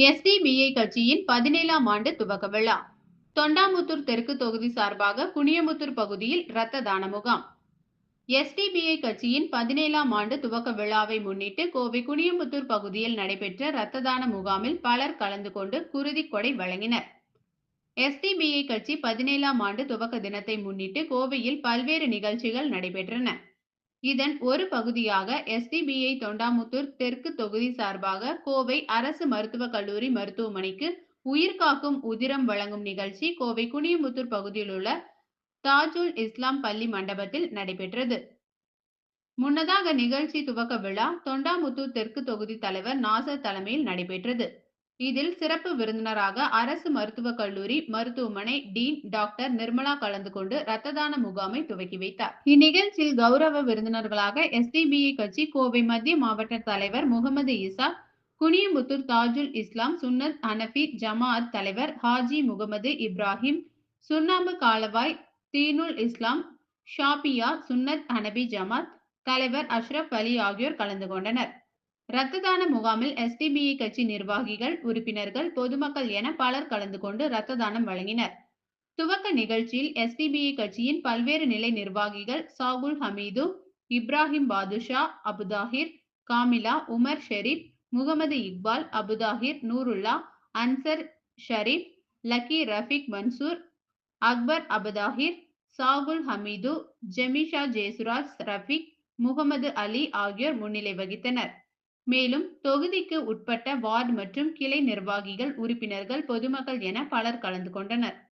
SDPI கட்சியின் 17ஆம் ஆண்டு துவக்க விழா. தொண்டாமுத்தூர் தெற்கு தொகுதி சார்பாக குனியமுத்தூர் பகுதியில் இரத்த தான முகாம். எஸ்டிபிஐ கட்சியின் 17ஆம் ஆண்டு துவக்க விழாவை முன்னிட்டு கோவை குனியமுத்தூர் பகுதியில் நடைபெற்ற இரத்த தான முகாமில் பலர் கலந்து கொண்டு குருதிக் கொடை வழங்கினர். எஸ்டிபிஐ கட்சி 17ஆம் ஆண்டு துவக்க தினத்தை முன்னிட்டு கோவையில் பல்வேறு நிகழ்ச்சிகள் நடைபெற்றன. இதன் ஒரு பகுதியாக எஸ்டிபிஐ தொண்டாமுத்தூர் தெற்கு தொகுதி சார்பாக கோவை அரசு மருத்துவக் கல்லூரி மருத்துவமனைக்கு உயிர்காக்கும் உதிரம் வழங்கும் நிகழ்ச்சி கோவை குனியமுத்தூர் பகுதியில் உள்ள தாஜுல் இஸ்லாம் பள்ளி மண்டபத்தில் நடைபெற்றது. முன்னதாக நிகழ்ச்சி துவக்க விழா தொண்டாமுத்தூர் தெற்கு தொகுதி தலைவர் நாசர் தலைமையில் நடைபெற்றது. இதில் சிறப்பு விருந்தினராக அரசு மருத்துவக் கல்லூரி மருத்துவமனை டீன் டாக்டர் நிர்மலா கலந்து கொண்டு இரத்த தான முகாமை துவக்கி வைத்தார். இந்நிகழ்ச்சியில் கௌரவ விருந்தினர்களாக எஸ்டிபிஐ கட்சி கோவை மத்திய மாவட்ட தலைவர் முகமது இசாக், குனியமுத்தூர் தாஜுல் இஸ்லாம் சுன்னத் ஹனபி ஜமாஅத் தலைவர் ஹாஜி முகமது இப்ராஹிம், சுண்ணாம்பு காலவாய் தீனுல் இஸ்லாம் ஷாபியா சுன்னத் ஹனபி ஜமாத் தலைவர் அஷ்ரப் அலி ஆகியோர் கலந்து கொண்டனர். இரத்த தான முகாமில் எஸ்டிபிஐ கட்சி நிர்வாகிகள், உறுப்பினர்கள், பொதுமக்கள் என பலர் கலந்து கொண்டு இரத்த தானம் வழங்கினர். துவக்க நிகழ்ச்சியில் எஸ்டிபிஐ கட்சியின் பல்வேறு நிலை நிர்வாகிகள் சாகுல் ஹமீது, இப்ராஹிம் பாதுஷா, அபுதாஹிர், காமிலா, உமர் ஷெரீப், முகமது இக்பால், அபுதாஹிர், நூருல்லா, அன்சர் ஷரீப், லக்கி ரஃபீக் மன்சூர், அக்பர் அபுதாஹிர், சாகுல் ஹமீது, ஜெமிஷா ஜேசுராஜ் ரஃபீக், முகமது அலி ஆகியோர் முன்னிலை வகித்தனர். மேலும் தொகுதிக்கு உட்பட்ட வார்டு மற்றும் கிளை நிர்வாகிகள், உறுப்பினர்கள், பொதுமக்கள் என பலர் கலந்து கொண்டனர்.